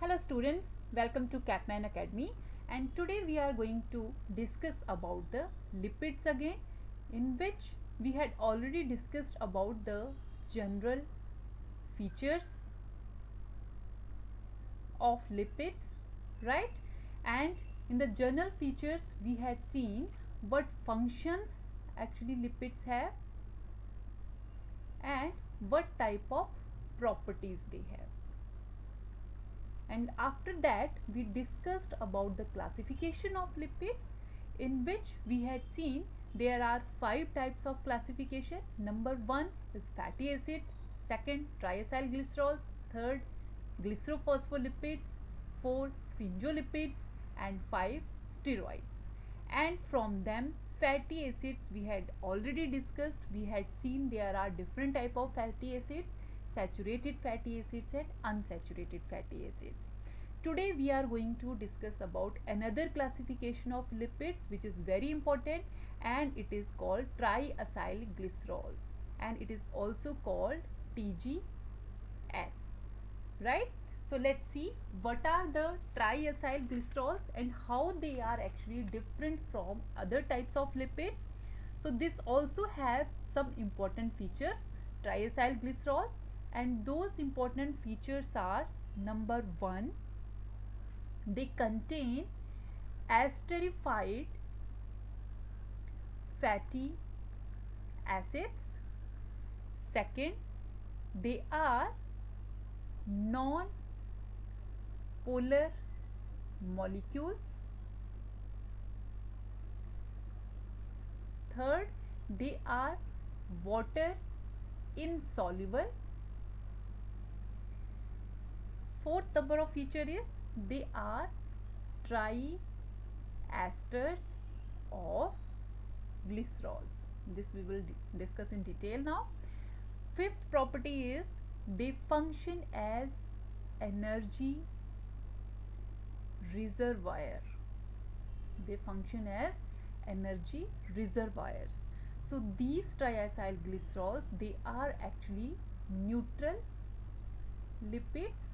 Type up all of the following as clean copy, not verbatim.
Hello students, welcome to Capman Academy, and today we are going to discuss about the lipids again, in which we had already discussed about the general features of lipids, right? And in the general features we had seen what functions actually lipids have and what type of properties they have. And after that we discussed about the classification of lipids, in which we had seen there are five types of classification. Number 1 is fatty acids, second triacylglycerols, third glycerophospholipids, four sphingolipids, and five steroids. And from them, fatty acids we had already discussed. We had seen there are different type of fatty acids: saturated fatty acids and unsaturated fatty acids. Today we are going to discuss about another classification of lipids which is very important, and it is called triacylglycerols, and it is also called TGS, right? So let's see what are the triacylglycerols and how they are actually different from other types of lipids. So this also have some important features, triacylglycerols, and those important features are: number 1, they contain esterified fatty acids. Second, they are non-polar molecules. Third, they are water insoluble. Fourth number of feature is they are triesters of glycerols. This we will discuss in detail now. Fifth property is they function as energy reservoir. They function as energy reservoirs. So these triacylglycerols, they are actually neutral lipids,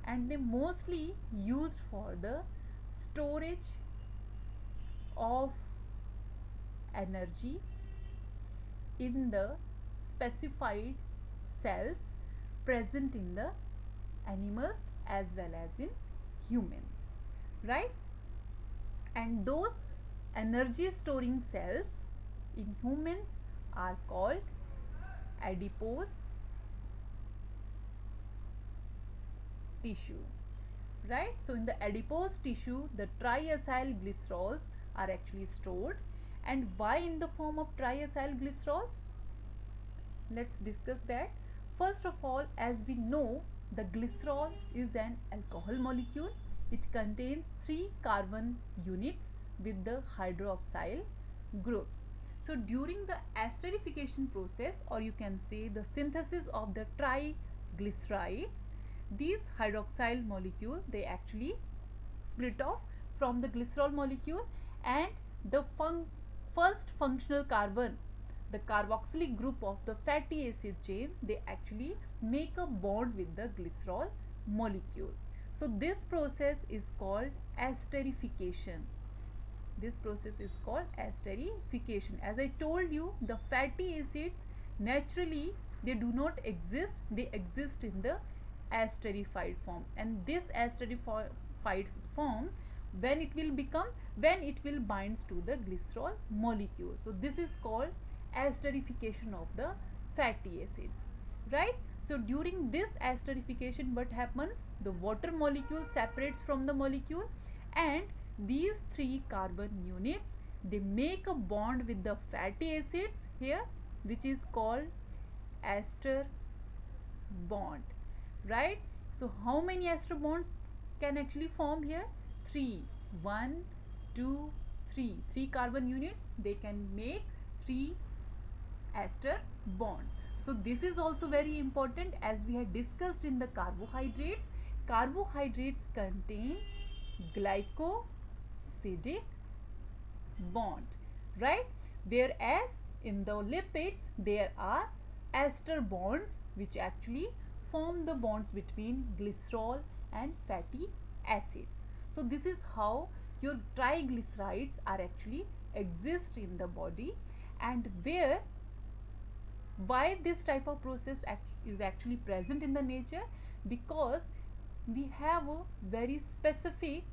and they mostly used for the storage of energy in the specified cells present in the animals as well as in humans, right? And those energy storing cells in humans are called adipose tissue, right? So in the adipose tissue the triacylglycerols are actually stored. And why in the form of triacylglycerols? Let's discuss that. First of all, as we know, the glycerol is an alcohol molecule. It contains 3 carbon units with the hydroxyl groups. So during the esterification process, or you can say the synthesis of the triglycerides, these hydroxyl molecule, they actually split off from the glycerol molecule, and the first functional carbon, the carboxylic group of the fatty acid chain, they actually make a bond with the glycerol molecule. So this process is called esterification. This process is called esterification. As I told you, the fatty acids naturally they do not exist, they exist in the esterified form, and this esterified form, when it will binds to the glycerol molecule. So this is called esterification of the fatty acids, right? So during this esterification, what happens, the water molecule separates from the molecule, and these 3 carbon units, they make a bond with the fatty acids here, which is called ester bond, right? So how many ester bonds can actually form here? 3. 1, 2, 3. 3 carbon units, they can make 3 ester bonds. So this is also very important, as we had discussed in the carbohydrates. Carbohydrates contain glycosidic bond, right? Whereas in the lipids there are ester bonds which actually form the bonds between glycerol and fatty acids. So this is how your triglycerides are actually exist in the body, and where why this type of process is actually present in the nature, because we have a very specific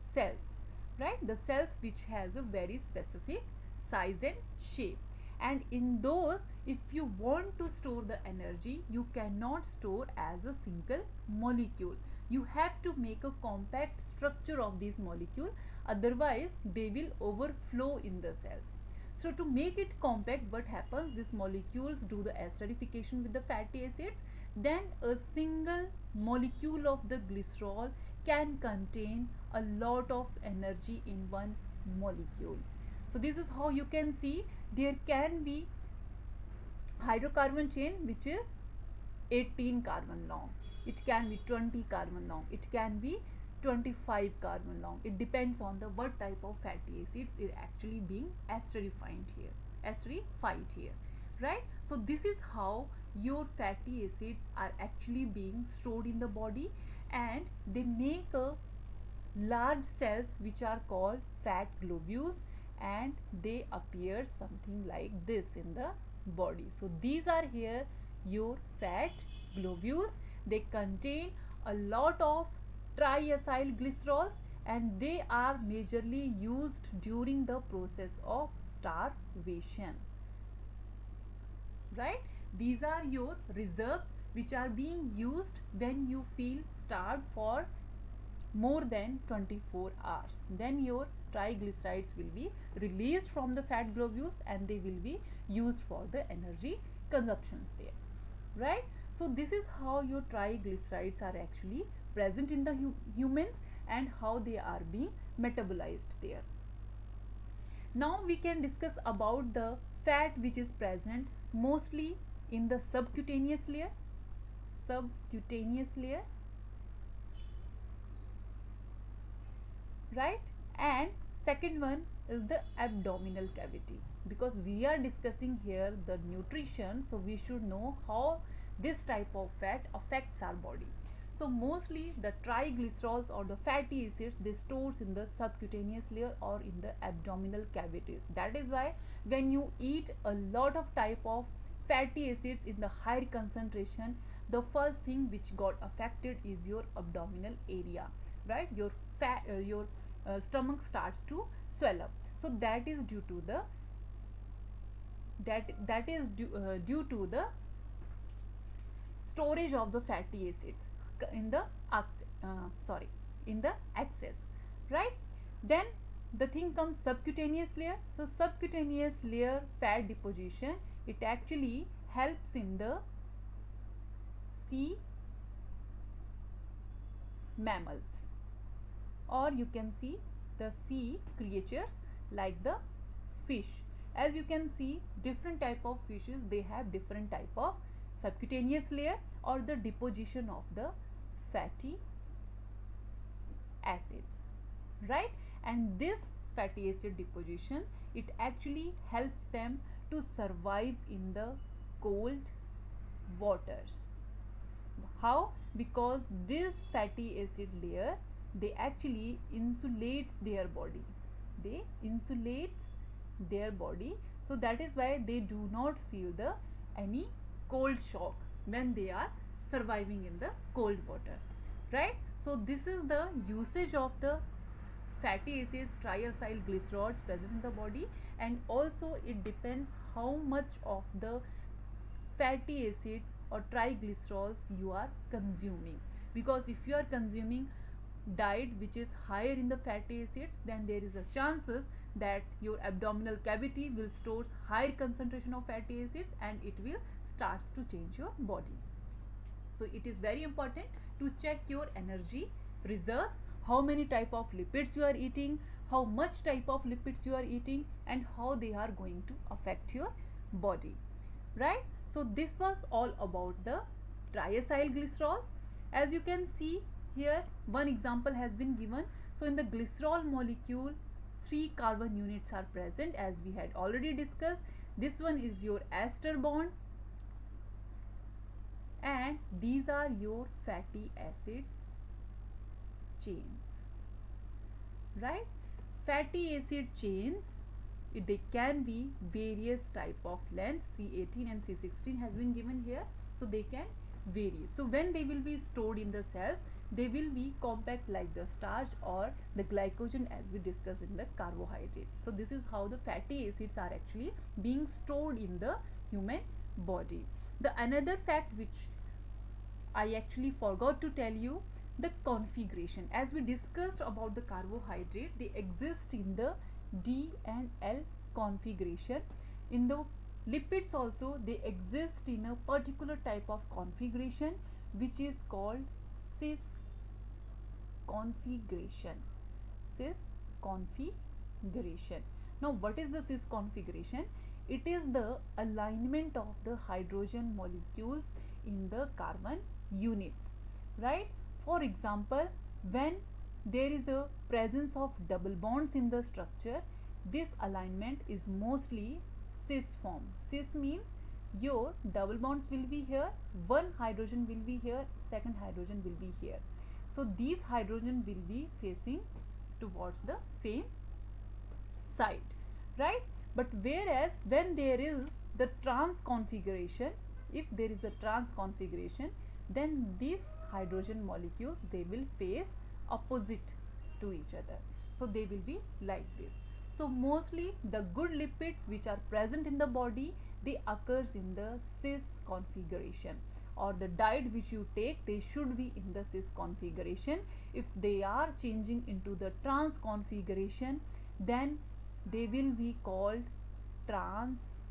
cells, right? The cells which has a very specific size and shape, and in those, if you want to store the energy, you cannot store as a single molecule. You have to make a compact structure of this molecule, otherwise they will overflow in the cells. So to make it compact, what happens, these molecules do the esterification with the fatty acids, then a single molecule of the glycerol can contain a lot of energy in one molecule. So this is how you can see there can be hydrocarbon chain which is 18 carbon long, it can be 20 carbon long, it can be 25 carbon long. It depends on the what type of fatty acids is actually being esterified here, right? So this is how your fatty acids are actually being stored in the body, and they make a large cells which are called fat globules, and they appear something like this in the body. So these are here your fat globules. They contain a lot of triacyl glycerols, and they are majorly used during the process of starvation, right? These are your reserves which are being used when you feel starved for more than 24 hours. Then your triglycerides will be released from the fat globules, and they will be used for the energy consumptions there, right? So this is how your triglycerides are actually present in the humans, and how they are being metabolized there. Now we can discuss about the fat which is present mostly in the subcutaneous layer, right? And second one is the abdominal cavity, because we are discussing here the nutrition, so we should know how this type of fat affects our body. So mostly the triglycerols or the fatty acids, they stores in the subcutaneous layer or in the abdominal cavities. That is why when you eat a lot of type of fatty acids in the higher concentration, the first thing which got affected is your abdominal area, right? Your stomach starts to swell up. So that is due to the due to the storage of the fatty acids in the in the excess, right? Then the thing comes subcutaneous layer. So subcutaneous layer fat deposition, it actually helps in the sea mammals, or you can see the sea creatures like the fish. As you can see, different type of fishes, they have different type of subcutaneous layer or the deposition of the fatty acids, right? And this fatty acid deposition, it actually helps them to survive in the cold waters. How? Because this fatty acid layer, they actually insulates their body, they insulates their body. So that is why they do not feel the any cold shock when they are surviving in the cold water, right? So this is the usage of the fatty acids, triacyl glycerols present in the body. And also it depends how much of the fatty acids or triglycerols you are consuming, because if you are consuming diet which is higher in the fatty acids, then there is a chances that your abdominal cavity will stores higher concentration of fatty acids, and it will starts to change your body. So it is very important to check your energy reserves, how many type of lipids you are eating, how much type of lipids you are eating, and how they are going to affect your body, right? So this was all about the triacyl glycerols. As you can see here, one example has been given. So in the glycerol molecule, 3 carbon units are present, as we had already discussed. This one is your ester bond, and these are your fatty acid chains, right? Fatty acid chains, they can be various type of length. C18 and C16 has been given here, so they can vary. So when they will be stored in the cells, they will be compact like the starch or the glycogen, as we discussed in the carbohydrate. So this is how the fatty acids are actually being stored in the human body. The another fact which I actually forgot to tell you, the configuration. As we discussed about the carbohydrate, they exist in the D and L configuration. In the lipids also, they exist in a particular type of configuration which is called cis configuration. Cis configuration. Now, what is the cis configuration? It is the alignment of the hydrogen molecules in the carbon units, right? For example, when there is a presence of double bonds in the structure, this alignment is mostly cis form. Cis means your double bonds will be here, one hydrogen will be here, second hydrogen will be here. So these hydrogen will be facing towards the same side, right? But whereas when there is the trans configuration, if there is a trans configuration, then these hydrogen molecules, they will face opposite to each other. So they will be like this. So mostly the good lipids which are present in the body, they occurs in the cis configuration, or the diet which you take, they should be in the cis configuration. If they are changing into the trans configuration, then they will be called trans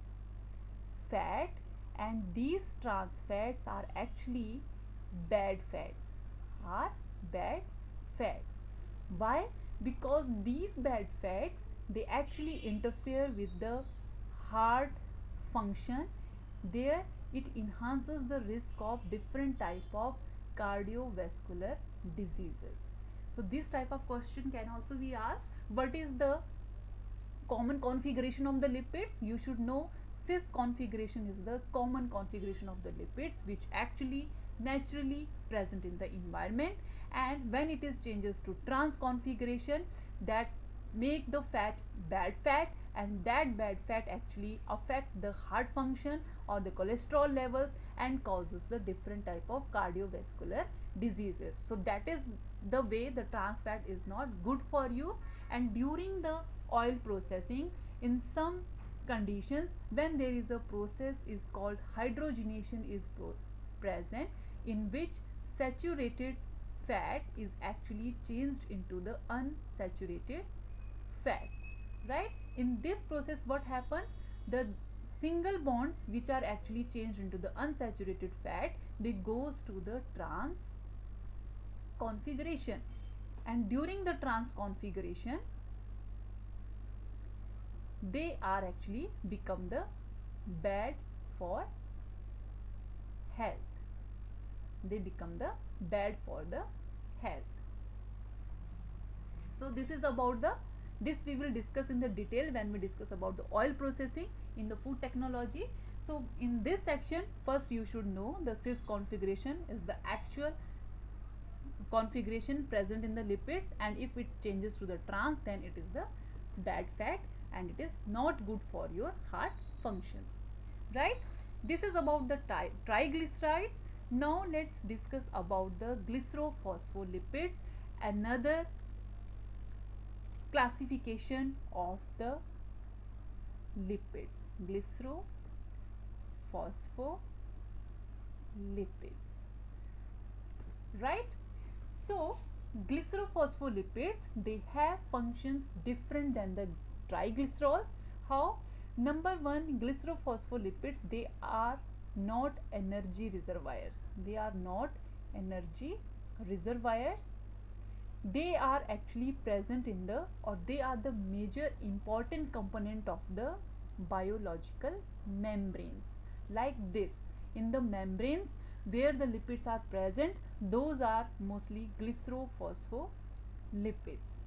fat, and these trans fats are actually bad fats, are bad fats. Why? Because these bad fats, they actually interfere with the heart function. There it enhances the risk of different type of cardiovascular diseases. So this type of question can also be asked. What is the common configuration of the lipids? You should know cis configuration is the common configuration of the lipids which actually naturally present in the environment, and when it is changes to trans configuration, that make the fat bad fat, and that bad fat actually affect the heart function or the cholesterol levels and causes the different type of cardiovascular diseases. So that is the way the trans fat is not good for you. And during the oil processing, in some conditions, when there is a process is called hydrogenation is present, in which saturated fat is actually changed into the unsaturated fats, right? In this process, what happens? The single bonds which are actually changed into the unsaturated fat, they goes to the trans configuration, and during the trans configuration, they are actually become the bad for health. They become the bad for the health. So this is about the, this we will discuss in the detail when we discuss about the oil processing in the food technology. So in this section, first you should know the cis configuration is the actual configuration present in the lipids, and if it changes to the trans, then it is the bad fat and it is not good for your heart functions, right? This is about the triglycerides. Now let's discuss about the glycerophospholipids, another classification of the lipids. Glycerophospholipids, right? So glycerophospholipids, they have functions different than the triglycerols. How? Number one, glycerophospholipids, they are not energy reservoirs. They are not energy reservoirs. They are actually present in the, or they are the major important component of the biological membranes. Like this, in the membranes where the lipids are present, those are mostly glycerophospholipids,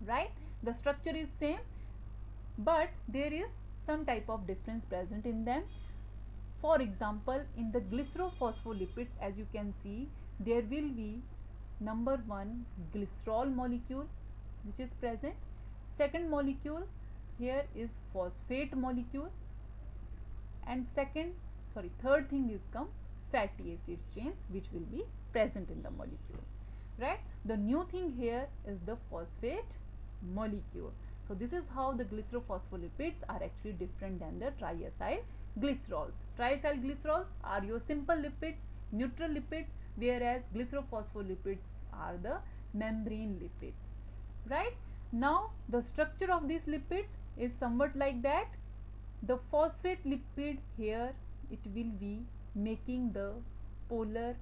right? The structure is same, but there is some type of difference present in them. For example, in the glycerophospholipids, as you can see, there will be number one glycerol molecule which is present. Second molecule here is phosphate molecule, and third thing is come fatty acids chains which will be present in the molecule, right? The new thing here is the phosphate molecule. So this is how the glycerophospholipids are actually different than the triacyl glycerols. Triacyl glycerols are your simple lipids, neutral lipids, whereas glycerophospholipids are the membrane lipids, right? Now the structure of these lipids is somewhat like that. The phosphate lipid here, it will be making the polar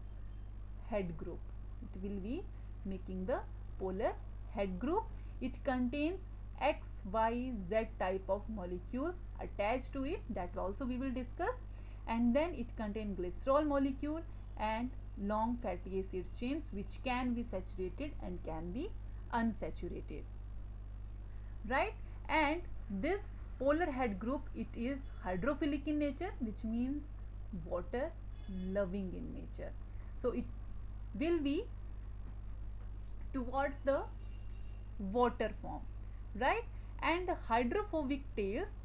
head group. It will be making the polar head group. It contains X, Y, Z type of molecules attached to it, that also we will discuss. And then it contains glycerol molecule and long fatty acids chains which can be saturated and can be unsaturated, right? And this polar head group, it is hydrophilic in nature, which means water loving in nature. So it will be towards the water form, right? And the hydrophobic tails,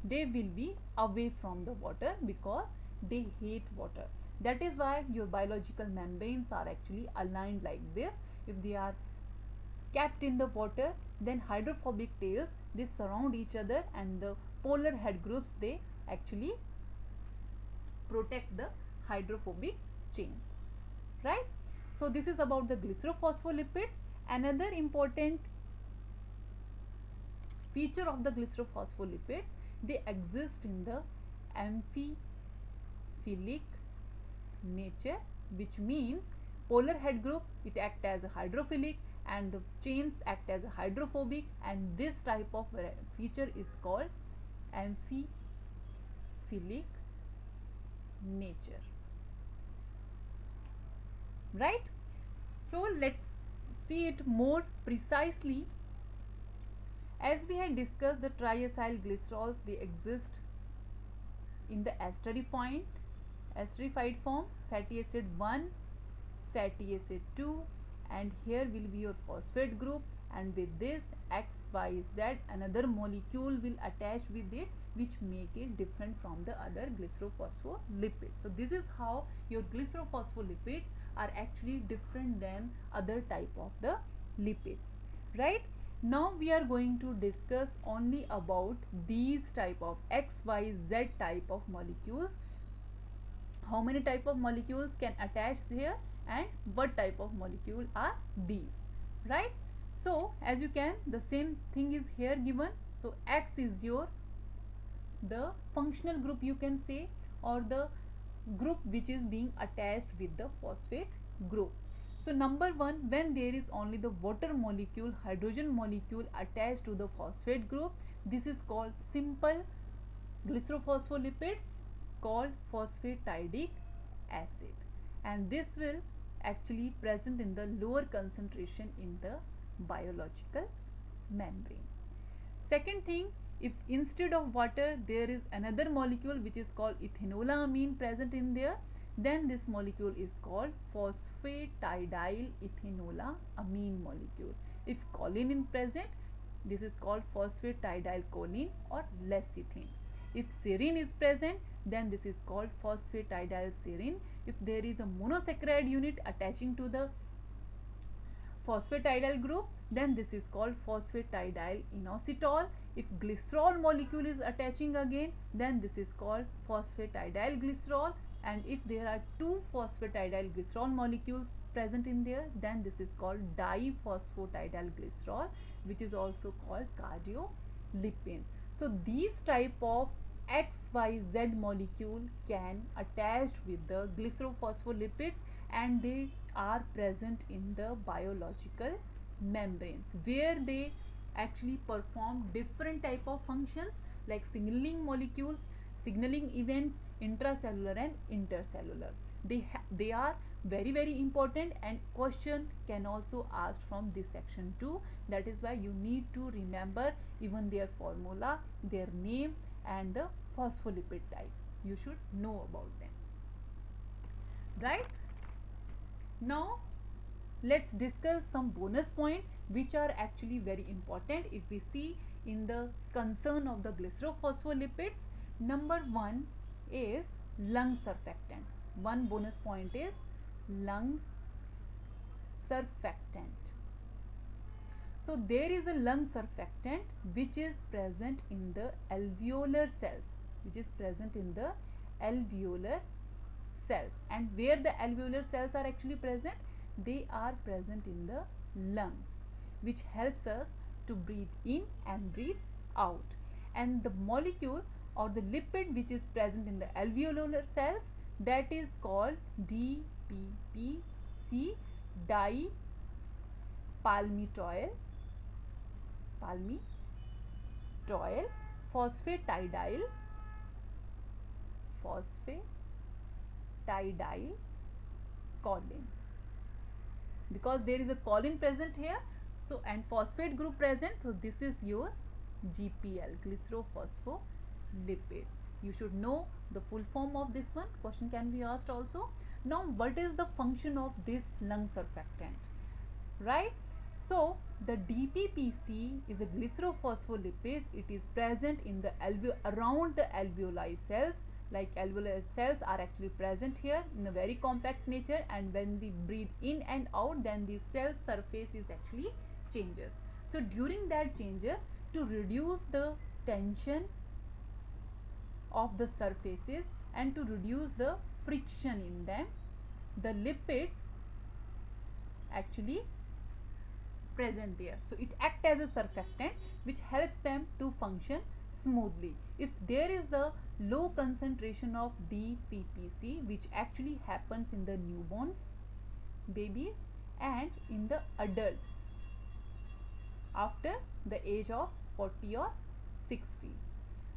they will be away from the water because they hate water. That is why your biological membranes are actually aligned like this. If they are kept in the water, then hydrophobic tails, they surround each other, and the polar head groups, they actually protect the hydrophobic chains, right? So this is about the glycerophospholipids. Another important feature of the glycerophospholipids, they exist in the amphiphilic nature, which means polar head group, it act as a hydrophilic and the chains act as a hydrophobic, and this type of feature is called amphiphilic nature, right? So let's see it more precisely. As we had discussed, the triacyl glycerols, they exist in the esterified form, fatty acid 1, fatty acid 2, and here will be your phosphate group, and with this XYZ another molecule will attach with it which make it different from the other glycerophospholipids. So this is how your glycerophospholipids are actually different than other type of the lipids, right? Now we are going to discuss only about these type of XYZ type of molecules. How many type of molecules can attach here and what type of molecule are these, right? So as you can, the same thing is here given. So X is your the functional group, you can say, or the group which is being attached with the phosphate group. So number one, when there is only the water molecule, hydrogen molecule attached to the phosphate group, this is called simple glycerophospholipid called phosphatidic acid, and this will actually present in the lower concentration in the biological membrane. Second thing, if instead of water there is another molecule which is called ethanolamine present in there, then this molecule is called phosphatidyl ethanolamine molecule. If choline is present, this is called phosphatidyl choline or lecithin. If serine is present, then this is called phosphatidyl serine. If there is a monosaccharide unit attaching to the phosphatidyl group, then this is called phosphatidyl inositol. If glycerol molecule is attaching again, then this is called phosphatidyl glycerol. And if there are two phosphatidyl glycerol molecules present in there, then this is called diphosphatidyl glycerol, which is also called cardiolipin. So these type of XYZ molecule can attach with the glycerophospholipids, and they are present in the biological membranes where they actually perform different type of functions like signaling molecules, signaling events, intracellular and intercellular. They are very important, and question can also asked from this section too. That is why you need to remember even their formula, their name, and the phospholipid type. You should know about them, right? Now let's discuss some bonus point which are actually very important if we see in the concern of the glycerophospholipids. Number one is lung surfactant. One bonus point is lung surfactant. So there is a lung surfactant which is present in the alveolar cells, which is present in the alveolar cells. And where the alveolar cells are actually present, they are present in the lungs, which helps us to breathe in and breathe out. And the molecule or the lipid which is present in the alveolar cells, that is called DPPC, dipalmitoyl phosphatidyl choline, because there is a choline present here, so and phosphate group present, so this is your GPL, glycerophospholipid. You should know the full form of this one. Question can be asked also. Now what is the function of this lung surfactant, right? So the DPPC is a glycerophospholipase. It is present in the around the alveoli cells. Like alveolar cells are actually present here in a very compact nature, and when we breathe in and out, then the cell surface is actually changes. So during that changes, to reduce the tension of the surfaces and to reduce the friction in them, the lipids actually present there. So it acts as a surfactant which helps them to function smoothly. If there is the low concentration of DPPC, which actually happens in the newborns, babies, and in the adults after the age of 40 or 60,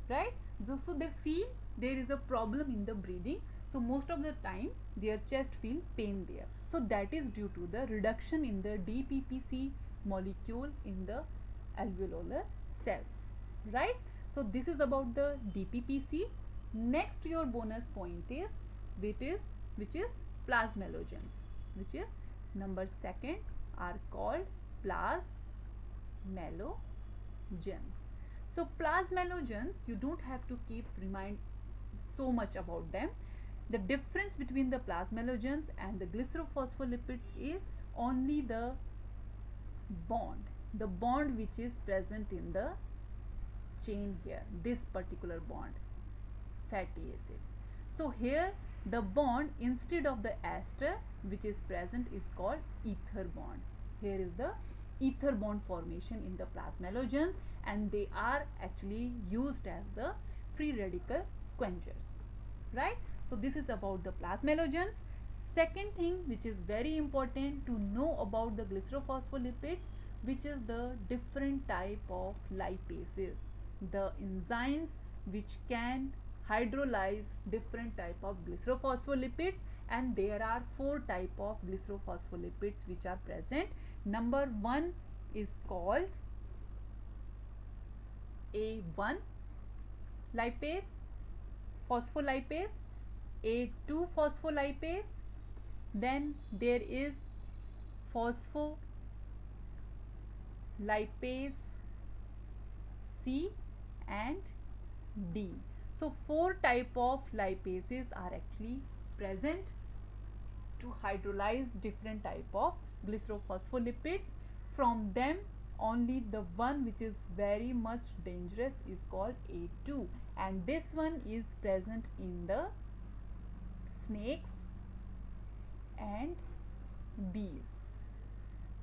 right? So they feel there is a problem in the breathing, so most of the time their chest feel pain there. So that is due to the reduction in the DPPC molecule in the alveolar cells, right? So this is about the DPPC. Next your bonus point is which is plasmalogens, which is number second, are called plasmalogens. So plasmalogens, you don't have to keep remind so much about them. The difference between the plasmalogens and the glycerophospholipids is only the bond which is present in the chain here, this particular bond, fatty acids. So here the bond instead of the ester which is present is called ether bond. Here is the ether bond formation in the plasmalogens, and they are actually used as the free radical squenchers, right? So this is about the plasmalogens. Second thing which is very important to know about the glycerophospholipids, which is the different type of lipases, the enzymes which can hydrolyze different type of glycerophospholipids, and there are 4 type of glycerophospholipids which are present. Number 1 is called A1 lipase, phospholipase, A2 phospholipase, then there is phospholipase C and D. So 4 type of lipases are actually present to hydrolyze different type of glycerophospholipids. From them only the one which is very much dangerous is called A2, and this one is present in the snakes and bees,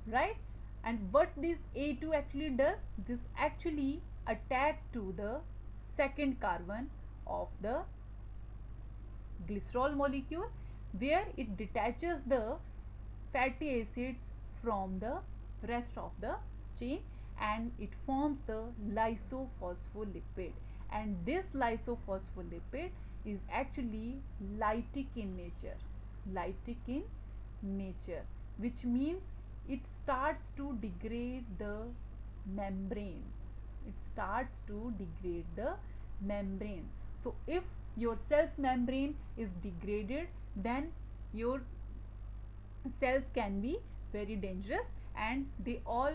right? And what this A2 actually does, this actually attack to the second carbon of the glycerol molecule, where it detaches the fatty acids from the rest of the chain, and it forms the lysophospholipid, and this lysophospholipid is actually lytic in nature, which means it starts to degrade the membranes. So if your cell's membrane is degraded, then your cells can be very dangerous, and they all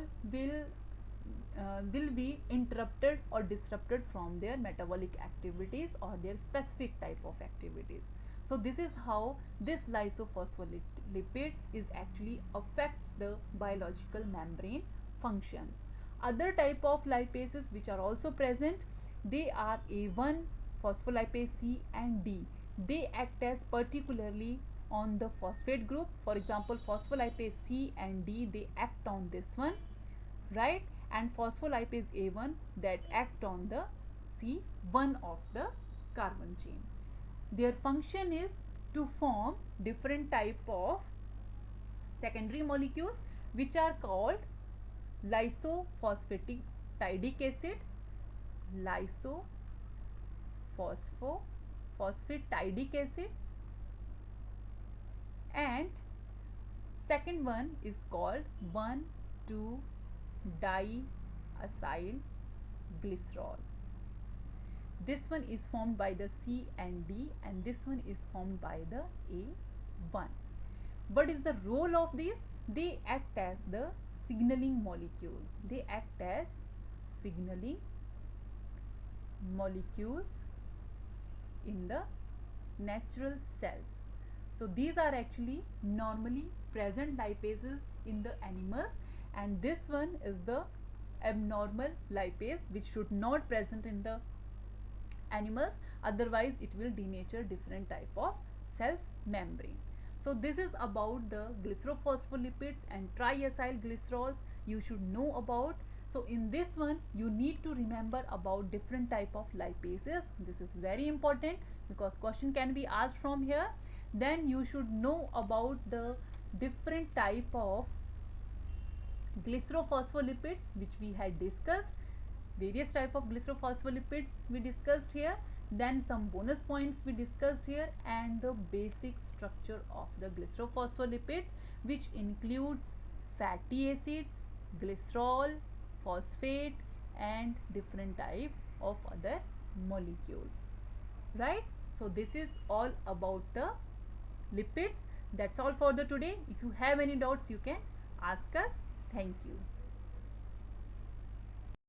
will be interrupted or disrupted from their metabolic activities or their specific type of activities. So this is how this lysophospholipid is actually affects the biological membrane functions. Other type of lipases which are also present, they are A1, phospholipase C and D. They act as particularly on the phosphate group. For example, phospholipase C and D, they act on this one, right? And phospholipase A1 that act on the C1 of the carbon chain. Their function is to form different type of secondary molecules which are called lysophosphatidic acid, lysophosphatidic acid, and second one is called 1,2-diacyl glycerols. This one is formed by the C and D, and this one is formed by the A1. What is the role of these? They act as the signaling molecule. They act as signaling molecules in the natural cells. So these are actually normally present lipases in the animals, and this one is the abnormal lipase which should not present in the animals, otherwise it will denature different type of cells membrane. So this is about the glycerophospholipids and triacyl glycerols you should know about. So in this one you need to remember about different type of lipases. This is very important because question can be asked from here. Then you should know about the different type of glycerophospholipids which we had discussed. Various type of glycerophospholipids we discussed here, then some bonus points we discussed here, and the basic structure of the glycerophospholipids, which includes fatty acids, glycerol, phosphate, and different type of other molecules, right? So this is all about the lipids. That's all for the today. If you have any doubts, you can ask us. Thank you.